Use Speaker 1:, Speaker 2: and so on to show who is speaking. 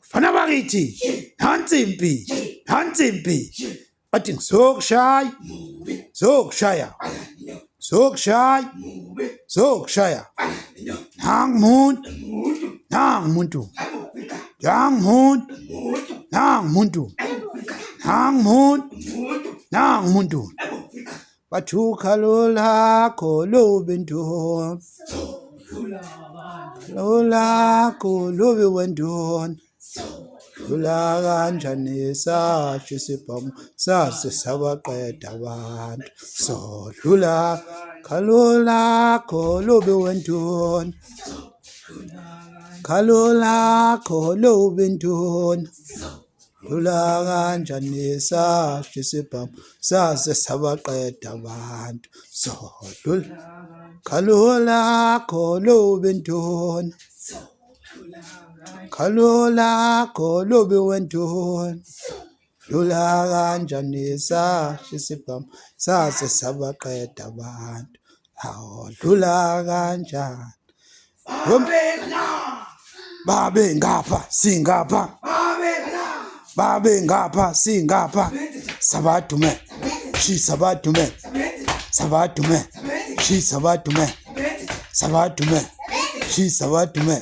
Speaker 1: fana bakithi nansimpi athi ngizokushaya nangumuntu bathi ukhalo lakho lobe ntoni lobe wentoni dlula kanjani sasho isibhamu sase sabaqeda abantu sodlula khalo lakho lobe wentoni dlula kanjani sasho isibhamu sase sabaqeda abantu sodlula khalo lakho lobe wentoni dlula kanjani sasho isibhamu sase sabaqeda abantu dlula kanjani babe ngapha singapha sabadume sabadume